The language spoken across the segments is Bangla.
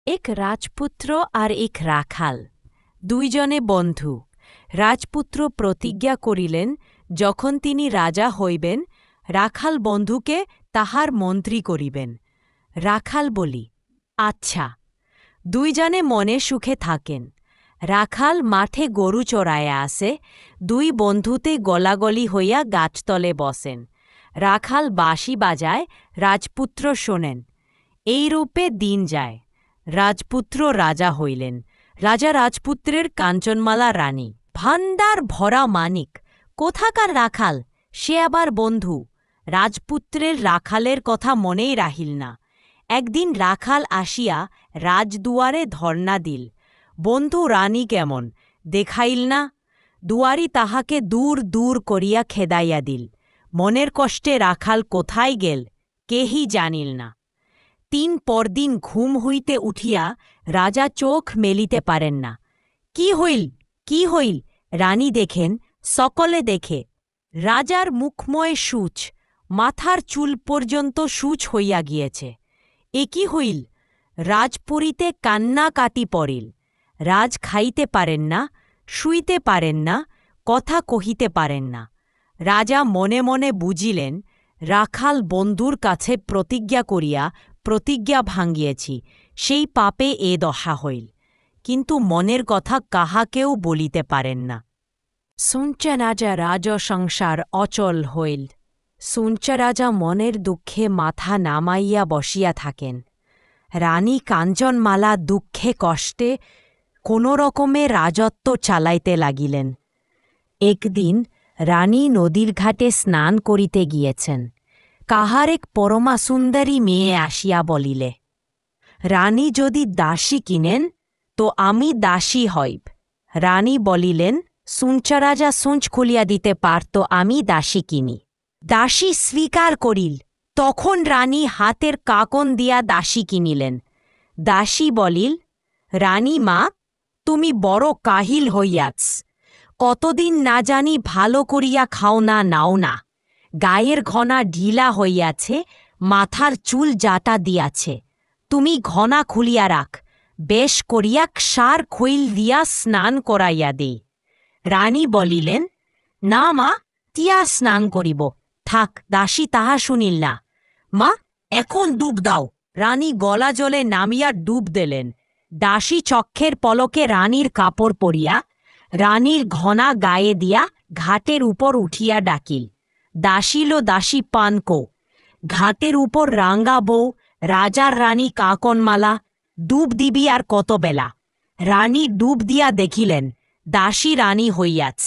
এক রাজপুত্র আর এক রাখাল দুইজনে বন্ধু। রাজপুত্র প্রতিজ্ঞা করিলেন, যখন তিনি রাজা হইবেন, রাখাল বন্ধুকে তাহার মন্ত্রী করিবেন। রাখাল বলি, আচ্ছা। দুইজনে মনে সুখে থাকেন। রাখাল মাঠে গরু চড়াইয়া আসে, দুই বন্ধুতে গলাগলি হইয়া গাছতলে বসেন। রাখাল বাঁশি বাজায়, রাজপুত্র শোনেন। এইরূপে দিন যায়। রাজপুত্র রাজা হইলেন। রাজা রাজপুত্রের কাঞ্চনমালা রানী। ভাণ্ডার ভরা মানিক। কোথাকার রাখাল, সে আবার বন্ধু। রাজপুত্রের রাখালের কথা মনেই রাহিল না। একদিন রাখাল আসিয়া রাজদুয়ারে ধর্ণা দিল। বন্ধু রানী কেমন, দেখাইল না। দুয়ারি তাহাকে দূর দূর করিয়া খেদাইয়া দিল। মনের কষ্টে রাখাল কোথায় গেল, কেহি জানিল না। তিন পরদিন ঘুম হইতে উঠিয়া রাজা চোখ মেলিতে পারেন না। কি হইল, কি হইল? রানী দেখেন, সকলে দেখে। রাজার মুখময় সূচ, মাথার চুল পর্যন্ত সূচ হইয়া গিয়েছে। এ কি হইল? রাজপুরীতে কান্নাকাটি পড়িল। রাজ খাইতে পারেন না, শুইতে পারেন না, কথা কহিতে পারেন না। রাজা মনে মনে বুঝিলেন, রাখাল বন্ধুর কাছে প্রতিজ্ঞা করিয়া প্রতিজ্ঞা ভাঙ্গিয়েছি, সেই পাপে এ দশা হইল। কিন্তু মনের কথা কাহাকেও বলিতে পারেন না। সুঞ্চরাজা রাজসংসার অচল হইল। সুঞ্চরাজা মনের দুঃখে মাথা নামাইয়া বসিয়া থাকেন। রানী কাঞ্চনমালা দুঃখে কষ্টে কোনো রকমে রাজত্ব চালাইতে লাগিলেন। একদিন রানী নদীর ঘাটে স্নান করিতে গিয়েছেন। কাহার এক পরমা সুন্দরী মেয়ে আসিয়া বলিলে, রানী যদি দাসী কিনেন তো আমি দাসী হইব। রানী বলিলেন, সুঞ্চরাজা সূঁচ খুলিয়া দিতে পারত, আমি দাসী কিনি। দাসী স্বীকার করিল। তখন রানী হাতের কাকন দিয়া দাসী কিনিলেন। দাসী বলিল, রানী মা, তুমি বড় কাহিল হইয়াছ। কতদিন না জানি ভালো করিয়া খাও না, নাও না। গায়ের ঘনা ঢিলা হইয়াছে, মাথার চুল জাটা দিয়াছে। তুমি ঘনা খুলিয়া রাখ, বেশ করিয়া ক্ষার খৈল দিয়া স্নান করাইয়া দেই। রানী বলিলেন, না মা, তিয়া স্নান করিব। থাক। দাসী তাহা শুনিল না। মা, এখন ডুব দাও। রানী গলা জলে নামিয়া ডুব দিলেন। দাসী চক্ষের পলকে রানীর কাপড় পরিয়া রানীর ঘনা গায়ে দিয়া ঘাটের উপর উঠিয়া ডাকিল, দাসীল দাসী পানকো। ঘাটের উপর রাঙ্গা বউ, রাজার রানী কাকনমালা। ডুব দিবি আর কত বেলা? রানী ডুব দিয়া দেখিলেন, দাসী রানী হইয়াছ।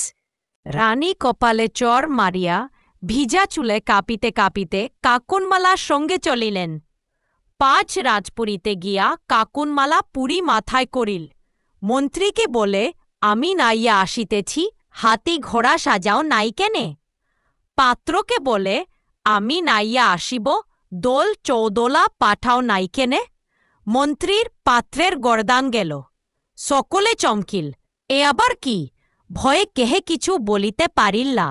রানী কপালে চর মারিয়া ভিজা চুলে কাঁপিতে কাঁপিতে কাকনমালার সঙ্গে চলিলেন। 5 রাজপুরীতে গিয়া কাকনমালা পুরী মাথায় করিল। মন্ত্রীকে বলে, আমি নাইয়া আসিতেছি, হাতি ঘোড়া সাজাও নাই কেনে? পাত্রকে বলে, আমি নাইয়া আসিব, দোল চৌদোলা পাঠাও নাই কেনে? মন্ত্রীর পাত্রের গরদান গেল। সকলে চমকিল, এ আবার কি? ভয়ে কেহে কিছু বলিতে পারিল না।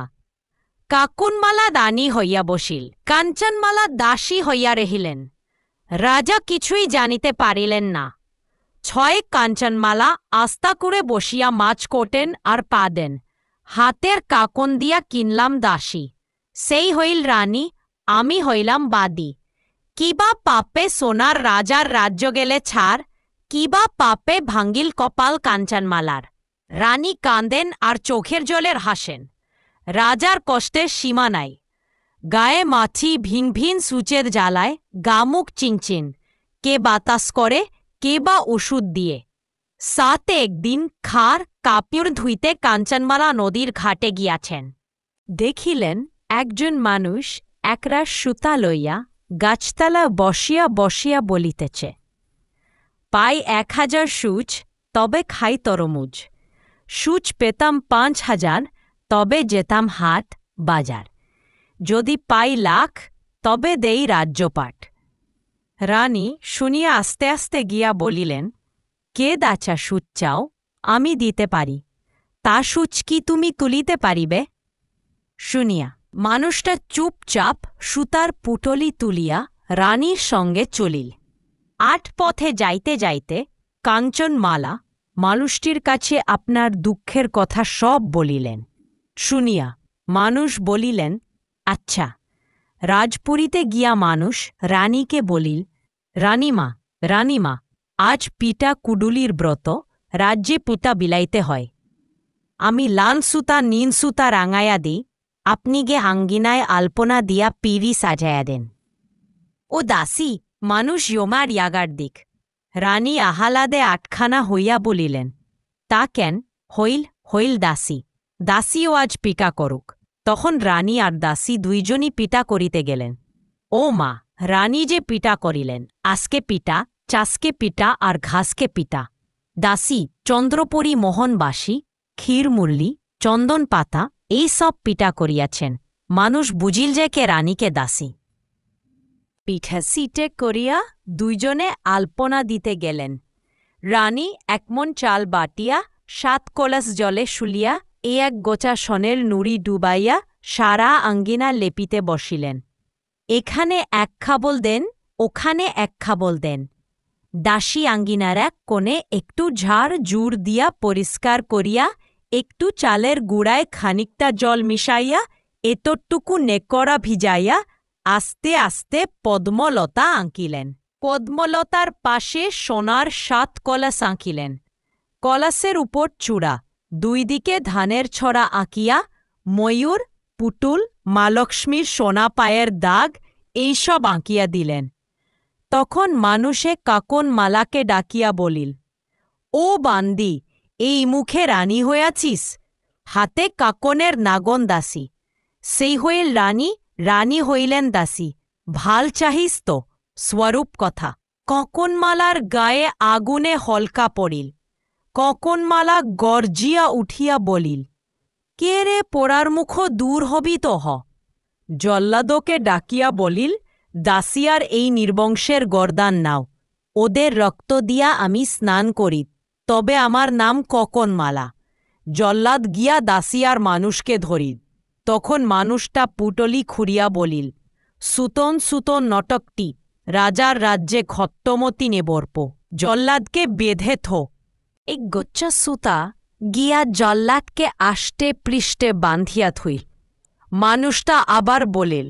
কাকনমালা রানী হইয়া বসিল, কাঞ্চনমালা দাসী হইয়া রহিলেন। রাজা কিছুই জানিতে পারিলেন না। 6 কাঞ্চনমালা আস্তা করে বসিয়া মাছ কোটেন আর পা দেন। হাতের কাকন দিয়া কিনলাম দাসী, সেই হইল রানী, আমি হইলাম বাদী। কিবা পাপে সোনার রাজার রাজ্য গেলে ছাড়, কিবা পাপে ভাঙ্গিল কপাল কাঞ্চনমালার। রানী কাঁদেন আর চোখের জলের হাসেন। রাজার কষ্টের সীমা নাই। গায়ে মাছি ভিন ভিন সূচের জ্বালায়, গামুক চিনচিন। কে বাতাস করে, কে বা ওষুধ দিয়ে। সাথে একদিন খার কাপড় ধুইতে কাঞ্চনমালা নদীর ঘাটে গিয়াছেন। দেখিলেন একজন মানুষ একরাশ সুতা লইয়া গাছতলা বসিয়া বসিয়া বলিতেছে, পাই 1000 সূচ, তবে খাই তরমুজ। সূচ পেতাম 5000, তবে যেতাম হাট বাজার। যদি পাই লাখ, তবে দেই রাজ্যপাট। রানী শুনিয়া আস্তে আস্তে গিয়া বলিলেন, কে দাচা সূচ চাও, আমি দিতে পারি। তা সূচ কি তুমি তুলিতে পারিবে? শুনিয়া মানুষটা চুপচাপ সুতার পুটলি তুলিয়া রানীর সঙ্গে চলিল। আট পথে যাইতে যাইতে কাঞ্চনমালা মানুষটির কাছে আপনার দুঃখের কথা সব বলিলেন। শুনিয়া মানুষ বলিলেন, আচ্ছা। রাজপুরীতে গিয়া মানুষ রানীকে বলিল, রানীমা, রানীমা, আজ পিতা কুডুলির ব্রত, রাজ্যে পিতা বিলাইতে হয়। আমি লাল সুতা নীল সুতা রাঙাইয়া দিই, আপনি গে আঙ্গিনায় আলপনা দিয়া পিড়ি সাজাইয়া দেন। ও দাসী, মানুষ ইয়মার ইয়াগার দিক। রানী আহ্লাদে আটখানা হইয়া বলিলেন, তা কেন? হইল হইল দাসী, দাসীও আজ পিটা করুক। তখন রানী আর দাসী দুইজনই পিটা করিতে গেলেন। ও মা, রানী যে পিটা করিলেন, আজকে পিটা, চাষকে পিটা আর ঘাসকে পিটা। দাসী চন্দ্রপরী মোহনবাসী, ক্ষীরমুরলি, চন্দন পাতা এই সব পিটা করিয়াছেন। মানুষ বুঝিল যে কে রানীকে দাসী। পিঠা সিটে করিয়া দুইজনে আলপনা দিতে গেলেন। রানী একমন চাল বাটিয়া 7 কলস জলে শুলিয়া এক গোছা সনের নুড়ি ডুবাইয়া সারা আঙ্গিনা লেপিতে বসিলেন। এখানে এক খাবল দেন, ওখানে এক খাবল দেন। দাসী আঙ্গিনার এক কোণে একটু ঝাড় জুড় দিয়া পরিষ্কার করিয়া একটু চালের গুড়ায় খানিকটা জল মিশাইয়া এতটুকু নেকড়া ভিজাইয়া আস্তে আস্তে পদ্মলতা আঁকিলেন। পদ্মলতার পাশে সোনার 7 কলস আঁকিলেন। কলসের উপর চূড়া, দুই দিকে ধানের ছড়া আঁকিয়া ময়ূর, পুতুল, মা লক্ষ্মীর সোনা পায়ের দাগ এইসব আঁকিয়া দিলেন। তখন মানুষে কাকনমালাকে ডাকিয়া বলিল, ও বান্দি, এই মুখে রানী হইয়াছিস, হাতে কাকনের নাগন দাসী। সেই হইল রানী, রানী হইলেন দাসী। ভাল চাহিস তো? স্বরূপ কথা। কাকনমালার গায়ে আগুনে হলকা পড়িল। কাকনমালা গর্জিয়া উঠিয়া বলিল, কে রে, পোড়ার মুখ দূর হবি তো হ। জল্লাদকে ডাকিয়া বলিল, দাসিয়ার এই নির্বংশের গর্দান নাও, ওদের রক্ত দিয়া আমি স্নান করি, তবে আমার নাম কাকনমালা। জল্লাদ গিয়া দাসিয়ার মানুষকে ধরিল। তখন মানুষটা পুটলি খুঁড়িয়া বলিল, সুতন সুতন নটকটি, রাজার রাজ্যে খত্তমতি নেবর্প, জল্লাদকে বেঁধে থো। এক গোচ্ছা সুতা গিয়া জল্লাদকে আষ্টে পৃষ্ঠে বাঁধিয়া থুইল। মানুষটা আবার বলিল,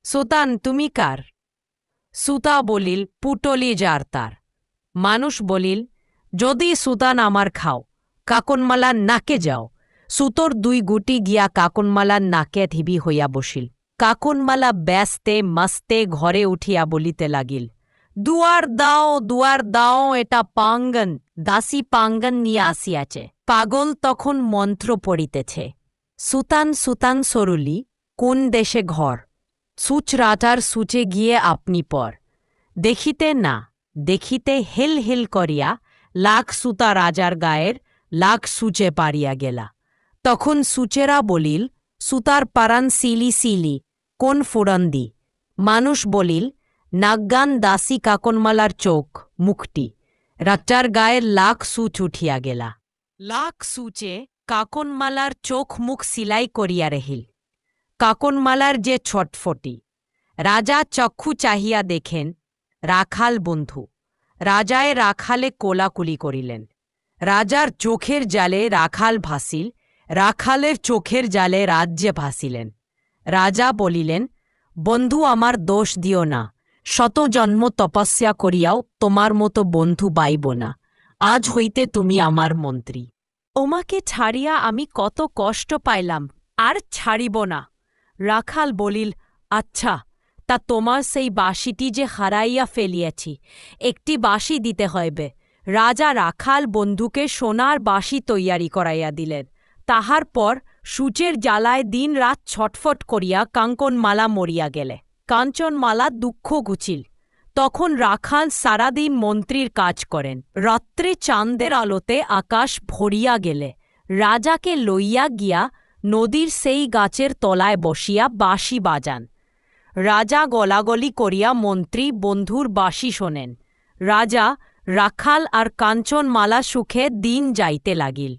সুতান তুমি কার? সুতা বলিল, পুটলি যার তার। মানুষ বলিল, যদি সুতান আমার খাও, কাকনমালার নাকে যাও। সুতোর 2 গুটি গিয়া কাকনমালার নাকে ধিবি হইয়া বসিল। কাকনমালা ব্যস্তে মস্তে ঘরে উঠিয়া বলিতে লাগিল, দুয়ার দাও, দুয়ার দাও, এটা পাঙ্গন, দাসী পাঙ্গন নিয়ে আসিয়াছে। পাগল তখন মন্ত্র পড়িতেছে, সুতান সুতান সরুলি, কোন দেশে ঘর, সুচ রাজার সুচে গিয়ে আপনি পর। দেখিতে না দেখিতে হেল হেল করিয়া লাখ সুতা রাজার গায়ের লাখ সুচে পারিয়া গেলা। তখন সুচেরা বলিল, সুতার পারান সিলি সিলি, কোন ফুরন্দি? মানুষ বলিল, নাগগান দাসী কাকনমালার চোখ মুখটি। রাজার গায়ের লাখ সুচ উঠিয়া গেলা। লাখ সুচে কাকনমালার চোখ মুখ সিলাই করিয়া রহিল। কাকনমালার যে ছটফটি। রাজা চক্ষু চাহিয়া দেখেন রাখাল বন্ধু। রাজায় রাখালে কোলাকুলি করিলেন। রাজার চোখের জালে রাখাল ভাসিল, রাখালের চোখের জালে রাজ্যে ভাসিলেন। রাজা বলিলেন, বন্ধু আমার দোষ দিও না, শত জন্ম তপস্যা করিয়াও তোমার মতো বন্ধু পাইব না। আজ হইতে তুমি আমার মন্ত্রী। ওমাকে ছাড়িয়া আমি কত কষ্ট পাইলাম, আর ছাড়িব না। রাখাল বলিল, আচ্ছা, তা তোমার সেই বাঁশিটি যে হারাইয়া ফেলিয়াছি, একটি বাঁশি দিতে হইবে। রাজা রাখাল বন্ধুকে সোনার বাঁশি তৈয়ারি করাইয়া দিলেন। তাহার পর সূচের জ্বালায় দিন রাত ছটফট করিয়া কাঙ্কনমালা মরিয়া গেলে। কাঞ্চনমালা দুঃখ গুছিল। তখন রাখাল সারাদিন মন্ত্রীর কাজ করেন। রাত্রে চাঁদের আলোতে আকাশ ভরিয়া গেলে রাজাকে লইয়া গিয়া নদীর সেই গাছের তলায় বসিয়া বাঁশি বাজান। রাজা গলাগলি করিয়া মন্ত্রী বন্ধুর বাঁশি শোনেন। রাজা, রাখাল আর কাঞ্চনমালা সুখে দিন যাইতে লাগিল।